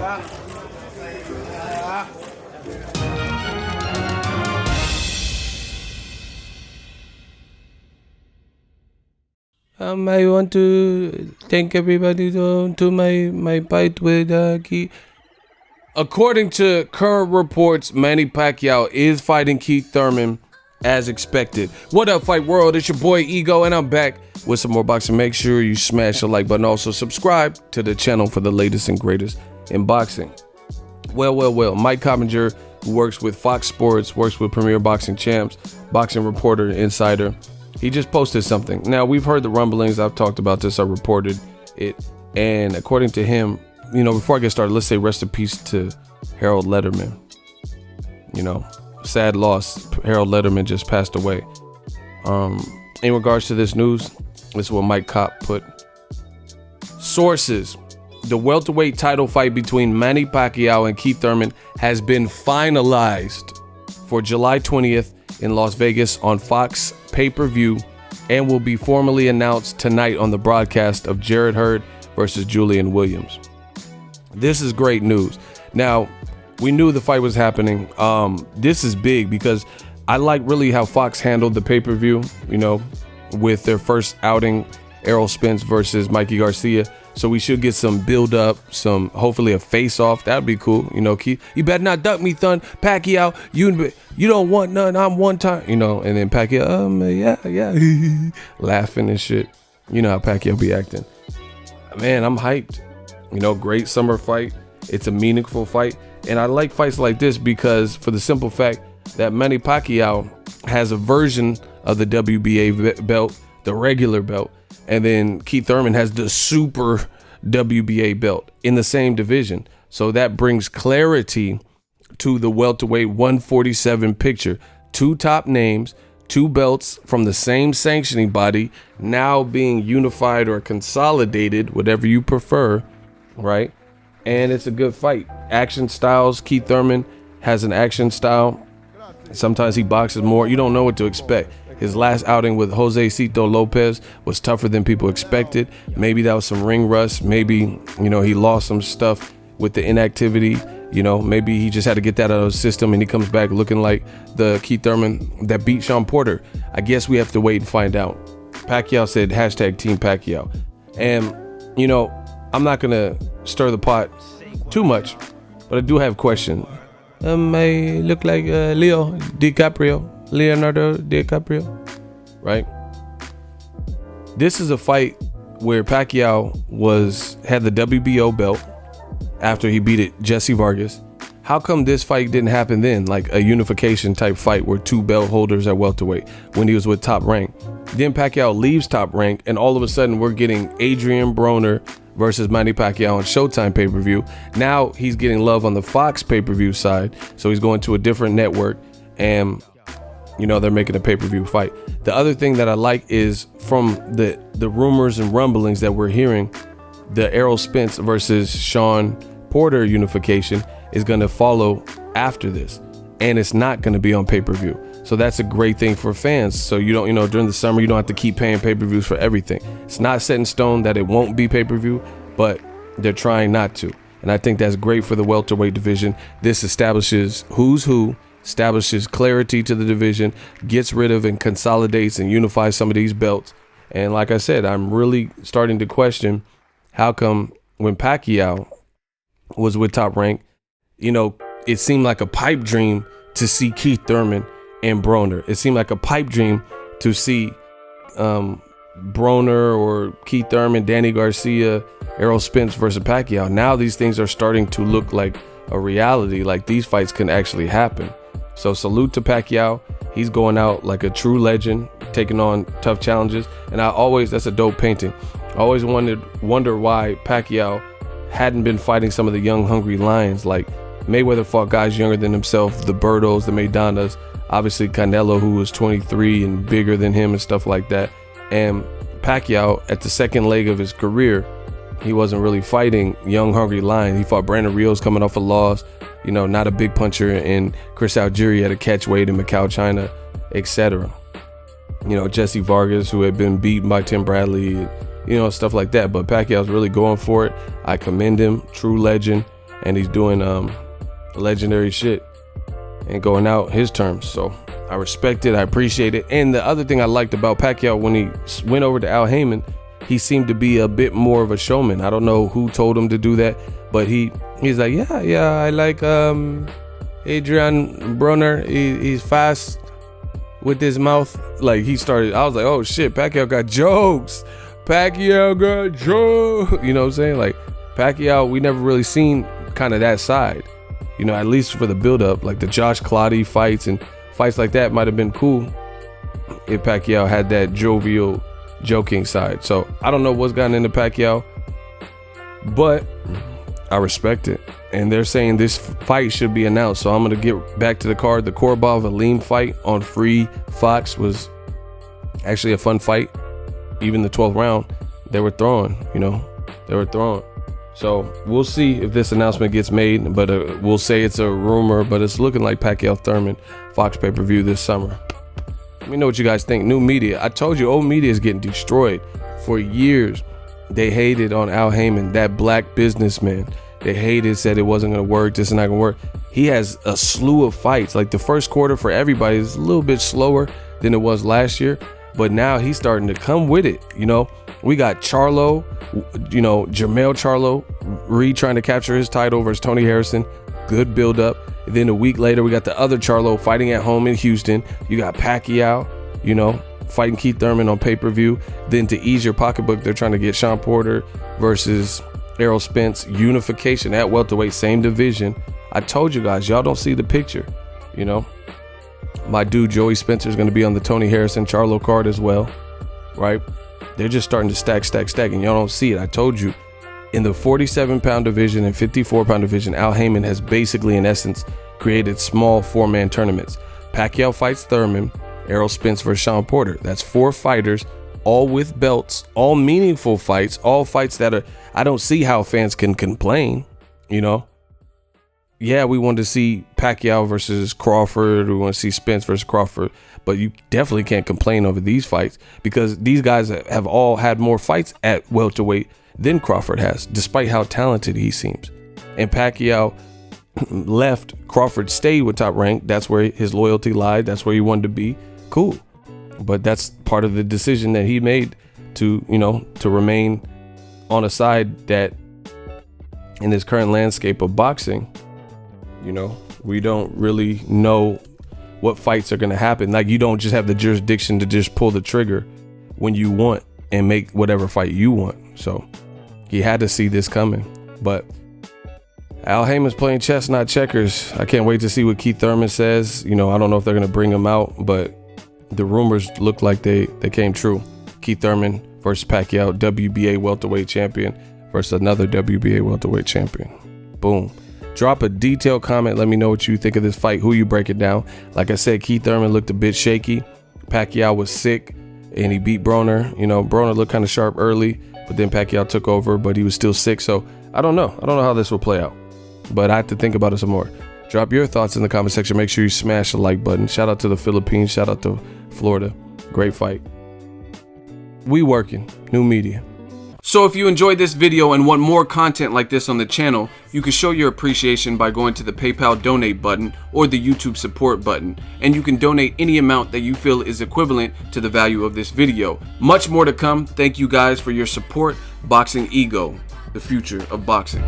I want to thank everybody to my fight with Keith. According to current reports, Manny Pacquiao is fighting Keith Thurman as expected. What up, Fight World? It's your boy Ego, and I'm back with some more boxing. Make sure you smash the like button. Also, subscribe to the channel for the latest and greatest in boxing. Well. Mike Coppinger, who works with Fox Sports, works with Premier Boxing Champs, boxing reporter, insider. He just posted something. Now, we've heard the rumblings. I've talked about this. I reported it. And according to him, before I get started, let's say rest in peace to Harold Letterman. Sad loss. Harold Letterman just passed away. In regards to this news, this is what Mike Kopp put. Sources. The welterweight title fight between Manny Pacquiao and Keith Thurman has been finalized for July 20th in Las Vegas on Fox pay-per-view and will be formally announced tonight on the broadcast of Jarrett Hurd versus Julian Williams. This is great news. Now, we knew the fight was happening. This is big because I like really how Fox handled the pay-per-view, with their first outing, Errol Spence versus Mikey Garcia. So we should get some build up, hopefully a face off. That'd be cool. Keith, you better not duck me, son. Pacquiao, you don't want none. I'm one time, and then Pacquiao, yeah, laughing and shit. You know how Pacquiao be acting. Man, I'm hyped. Great summer fight. It's a meaningful fight. And I like fights like this because for the simple fact that Manny Pacquiao has a version of the WBA belt, the regular belt. And then Keith Thurman has the super WBA belt in the same division. So that brings clarity to the welterweight 147 picture. Two top names, two belts from the same sanctioning body, now being unified or consolidated, whatever you prefer, right? And it's a good fight. Action styles. Keith Thurman has an action style. Sometimes he boxes more. You don't know what to expect. His last outing with Jose Cito Lopez was tougher than people expected. Maybe that was some ring rust. Maybe, he lost some stuff with the inactivity. Maybe he just had to get that out of his system and he comes back looking like the Keith Thurman that beat Sean Porter. I guess we have to wait and find out. Pacquiao said #Team Pacquiao. And, I'm not going to stir the pot too much, but I do have a question. I look like Leonardo DiCaprio, right? This is a fight where Pacquiao had the WBO belt after he beat Jesse Vargas. How come this fight didn't happen then, like a unification type fight where two belt holders at welterweight when he was with Top Rank? Then Pacquiao leaves Top Rank and all of a sudden we're getting Adrian Broner versus Manny Pacquiao on Showtime pay-per-view. Now he's getting love on the Fox pay-per-view side, so he's going to a different network and they're making a pay-per-view fight. The other thing that I like is from the rumors and rumblings that we're hearing, the Errol Spence versus Sean Porter unification is going to follow after this, and it's not going to be on pay-per-view. So that's a great thing for fans. So you don't, during the summer, you don't have to keep paying pay-per-views for everything. It's not set in stone that it won't be pay-per-view, but they're trying not to. And I think that's great for the welterweight division. This establishes who's who, establishes clarity to the division, gets rid of and consolidates and unifies some of these belts. And like I said, I'm really starting to question how come when Pacquiao was with Top Rank, it seemed like a pipe dream to see Keith Thurman and Broner. It seemed like a pipe dream to see Broner or Keith Thurman, Danny Garcia, Errol Spence versus Pacquiao. Now these things are starting to look like a reality, like these fights can actually happen. So salute to Pacquiao. He's going out like a true legend, taking on tough challenges. And that's a dope painting. I always wonder why Pacquiao hadn't been fighting some of the young, hungry lions. Like Mayweather fought guys younger than himself, the Bertos, the Maidanas, obviously Canelo, who was 23 and bigger than him and stuff like that. And Pacquiao, at the second leg of his career, he wasn't really fighting young, hungry lions. He fought Brandon Rios coming off a loss, not a big puncher, and Chris Algieri at a catch weight in Macau, China, etc. Jesse Vargas, who had been beaten by Tim Bradley, stuff like that. But Pacquiao's really going for it. I commend him. True legend. and he's doing legendary shit and going out his terms. So I respect it, I appreciate it. And the other thing I liked about Pacquiao, when he went over to Al Heyman, he seemed to be a bit more of a showman. I don't know who told him to do that, but he's like, yeah, I like Adrian Broner. He's fast with his mouth. Like, he started, I was like, oh shit, Pacquiao got jokes. Pacquiao got jokes. You know what I'm saying? Like, Pacquiao, we never really seen kind of that side. You know, at least for the build-up, like the Josh Clottey fights and fights like that might have been cool if Pacquiao had that jovial, joking side. So I don't know what's gotten into Pacquiao, but I respect it. And they're saying this fight should be announced. So I'm going to get back to the card. The Korobov-Aleem fight on Free Fox was actually a fun fight. Even the 12th round, they were throwing, you know, they were throwing. So we'll see if this announcement gets made, but we'll say it's a rumor, but it's looking like Pacquiao Thurman, Fox pay-per-view this summer. Let me know what you guys think. New media. I told you, old media is getting destroyed. For years, they hated on Al Heyman, that black businessman. They hated, said it wasn't going to work, this is not going to work. He has a slew of fights. Like, the first quarter for everybody is a little bit slower than it was last year, but now he's starting to come with it, you know. We got Charlo, you know, Jermell Charlo, trying to capture his title versus Tony Harrison. Good build up. And then a week later, we got the other Charlo fighting at home in Houston. You got Pacquiao, you know, fighting Keith Thurman on pay-per-view. Then to ease your pocketbook, they're trying to get Sean Porter versus Errol Spence. Unification at welterweight, same division. I told you guys, y'all don't see the picture, you know. My dude Joey Spencer is going to be on the Tony Harrison Charlo card as well, right? They're just starting to stack, and y'all don't see it. I told you, in the 47-pound division and 54-pound division, Al Heyman has basically, in essence, created small 4-man tournaments. Pacquiao fights Thurman, Errol Spence versus Sean Porter. That's 4 fighters, all with belts, all meaningful fights, all fights that are, I don't see how fans can complain, you know. Yeah, we want to see Pacquiao versus Crawford. We want to see Spence versus Crawford. But you definitely can't complain over these fights because these guys have all had more fights at welterweight than Crawford has, despite how talented he seems. And Pacquiao left, Crawford stayed with Top Rank. That's where his loyalty lied. That's where he wanted to be. Cool. But that's part of the decision that he made to, you know, to remain on a side that in this current landscape of boxing, you know, we don't really know what fights are going to happen. Like, you don't just have the jurisdiction to just pull the trigger when you want and make whatever fight you want. So he had to see this coming. But Al Heyman's playing chess, not checkers. I can't wait to see what Keith Thurman says. You know, I don't know if they're going to bring him out, but the rumors look like they came true. Keith Thurman versus Pacquiao, WBA welterweight champion versus another WBA welterweight champion. Boom. Drop a detailed comment. Let me know what you think of this fight, who you break it down. Like I said, Keith Thurman looked a bit shaky. Pacquiao was sick and he beat Broner. You know, Broner looked kind of sharp early, but then Pacquiao took over, but he was still sick. So I don't know. I don't know how this will play out, but I have to think about it some more. Drop your thoughts in the comment section. Make sure you smash the like button. Shout out to the Philippines. Shout out to Florida. Great fight. We working. New media. So if you enjoyed this video and want more content like this on the channel, you can show your appreciation by going to the PayPal donate button or the YouTube support button, and you can donate any amount that you feel is equivalent to the value of this video. Much more to come. Thank you guys for your support. Boxing Ego, the future of boxing.